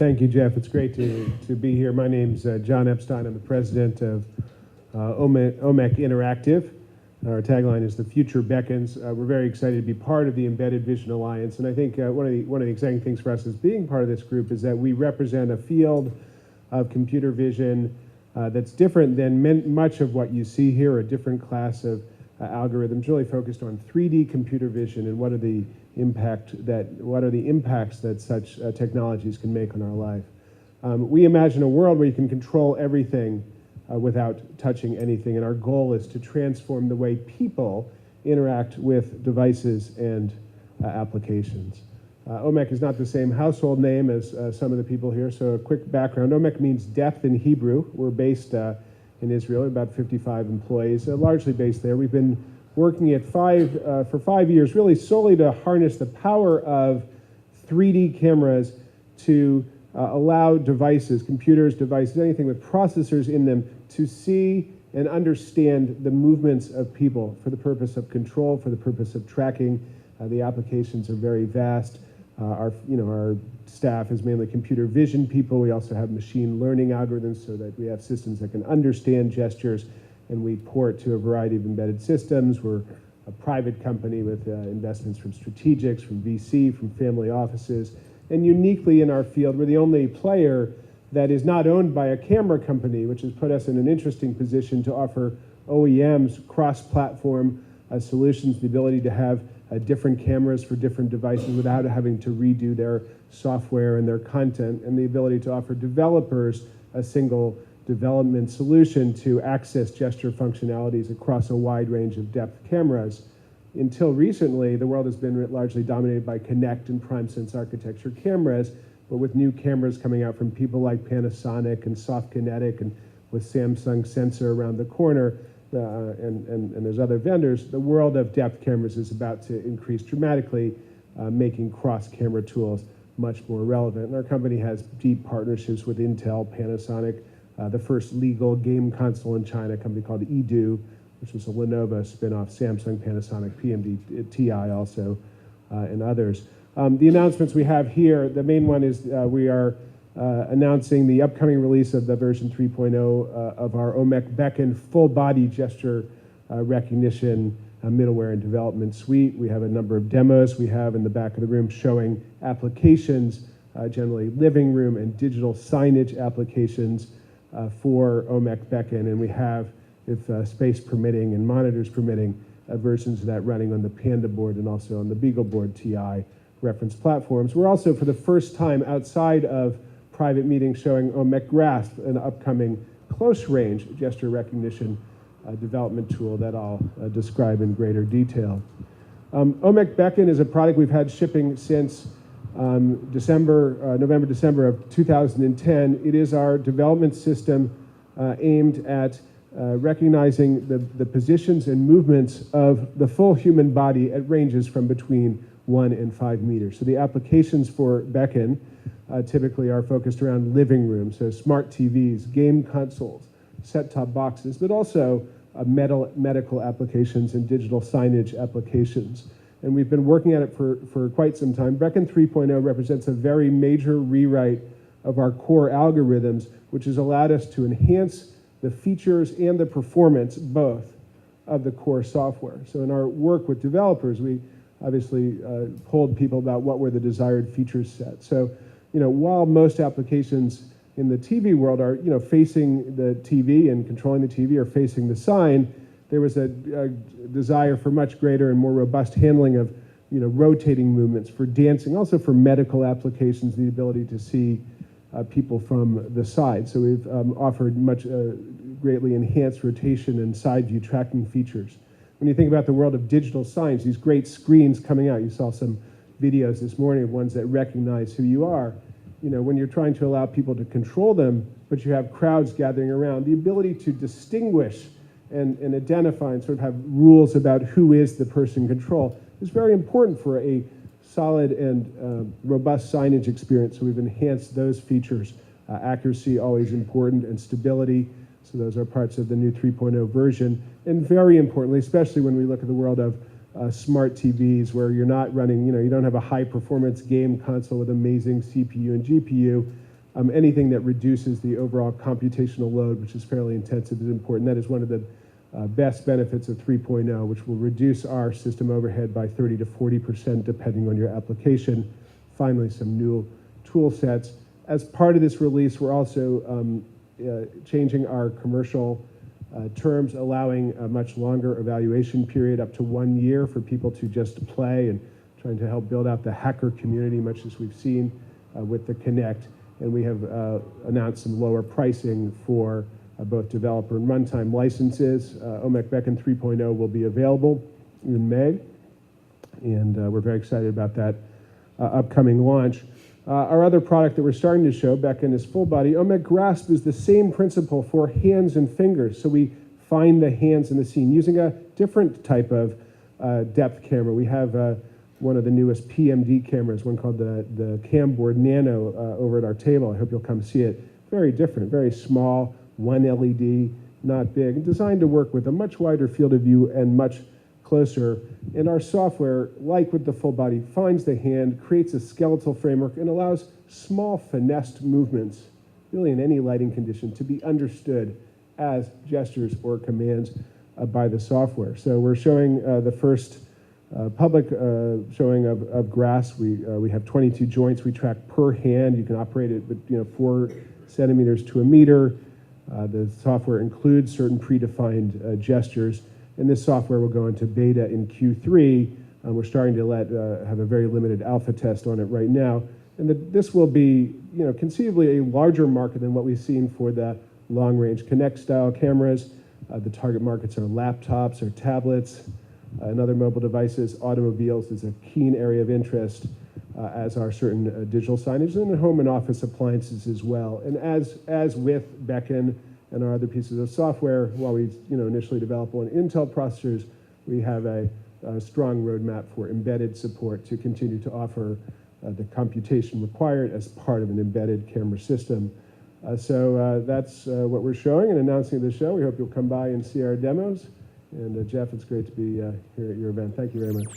Thank you, Jeff. It's great to be here. My name's John Epstein. I'm the president of Omek Interactive. Our tagline is "The Future Beckons." We're very excited to be part of the Embedded Vision Alliance, and I think one of the exciting things for us as being part of this group is that we represent a field of computer vision that's different than much of what you see here, a different class of algorithms really focused on 3D computer vision and what are the impacts that such technologies can make on our life. We imagine a world where you can control everything without touching anything, and our goal is to transform the way people interact with devices and applications. Omek is not the same household name as some of the people here, so a quick background. Omek means depth in Hebrew. We're based in Israel, about 55 employees, largely based there. We've been working at for 5 years, really solely to harness the power of 3D cameras to allow devices, computers, devices, anything with processors in them, to see and understand the movements of people for the purpose of control, for the purpose of tracking. The applications are very vast. Our staff is mainly computer vision people. We also have machine learning algorithms so that we have systems that can understand gestures, and we port to a variety of embedded systems. We're a private company with investments from strategics, from VC, from family offices, and uniquely in our field, we're the only player that is not owned by a camera company, which has put us in an interesting position to offer OEMs cross-platform solutions, the ability to have different cameras for different devices without having to redo their software and their content, and the ability to offer developers a single development solution to access gesture functionalities across a wide range of depth cameras. Until recently, the world has been largely dominated by Kinect and PrimeSense architecture cameras, but with new cameras coming out from people like Panasonic and SoftKinetic, and with Samsung Sensor around the corner, and there's other vendors, the world of depth cameras is about to increase dramatically, making cross-camera tools much more relevant. And our company has deep partnerships with Intel, Panasonic, the first legal game console in China, a company called Edu, which was a Lenovo spin-off, Samsung, Panasonic, PMD, TI also, and others. The announcements we have here, the main one is we are announcing the upcoming release of the version 3.0 of our Omek Beckon full-body gesture recognition middleware and development suite. We have a number of demos we have in the back of the room showing applications, generally living room and digital signage applications for Omek Beckon, and we have, if space permitting and monitors permitting, versions of that running on the Panda board and also on the BeagleBoard TI reference platforms. We're also, for the first time outside of private meetings, showing Omek Grasp, an upcoming close-range gesture recognition development tool that I'll describe in greater detail. Omek Beckon is a product we've had shipping since November, December of 2010. It is our development system aimed at recognizing the positions and movements of the full human body at ranges from between 1 and 5 meters. So the applications for Beckon typically are focused around living rooms, so smart TVs, game consoles, set-top boxes, but also medical applications and digital signage applications. And we've been working at it for quite some time. Beckon 3.0 represents a very major rewrite of our core algorithms, which has allowed us to enhance the features and the performance, both, of the core software. So in our work with developers, we obviously polled people about what were the desired feature set. So, while most applications in the TV world are, facing the TV and controlling the TV or facing the sign, there was a desire for much greater and more robust handling of, rotating movements, for dancing, also for medical applications, the ability to see people from the side. So we've offered much greatly enhanced rotation and side view tracking features. When you think about the world of digital signs, these great screens coming out, you saw some videos this morning of ones that recognize who you are. When you're trying to allow people to control them, but you have crowds gathering around, the ability to distinguish and identify and sort of have rules about who is the person in control is very important for a solid and robust signage experience. So we've enhanced those features. Accuracy, always important, and stability. So those are parts of the new 3.0 version. And very importantly, especially when we look at the world of smart TVs, where you're not running, you don't have a high performance game console with amazing CPU and GPU. anything that reduces the overall computational load, which is fairly intensive, is important. That is one of the best benefits of 3.0, which will reduce our system overhead by 30 to 40% depending on your application. Finally, some new tool sets. As part of this release, we're also changing our commercial terms, allowing a much longer evaluation period, up to 1 year, for people to just play, and trying to help build out the hacker community, much as we've seen with the Connect. And we have announced some lower pricing for both developer and runtime licenses. Omek Beckon 3.0 will be available in May, and we're very excited about that upcoming launch. Our other product that we're starting to show, Beckon, is full body. Omek Grasp is the same principle for hands and fingers, so we find the hands in the scene using a different type of depth camera. We have one of the newest PMD cameras, one called the Camboard Nano, over at our table. I hope you'll come see it. Very different, very small, one LED, not big, and designed to work with a much wider field of view and much closer. And our software, like with the full body, finds the hand, creates a skeletal framework, and allows small finessed movements, really in any lighting condition, to be understood as gestures or commands by the software. So we're showing the first public showing of Grasp. We have 22 joints we track per hand. You can operate it with 4 centimeters to a meter. The software includes certain predefined gestures, and this software will go into beta in Q3. We're starting to have a very limited alpha test on it right now, and this will be, conceivably a larger market than what we've seen for the long-range Connect style cameras. The target markets are laptops or tablets and other mobile devices. Automobiles is a keen area of interest, as are certain digital signage, and home and office appliances as well. And as with Beckon and our other pieces of software, while we initially develop on Intel processors, we have a strong roadmap for embedded support to continue to offer the computation required as part of an embedded camera system. So that's what we're showing and announcing at the show. We hope you'll come by and see our demos. And Jeff, it's great to be here at your event. Thank you very much.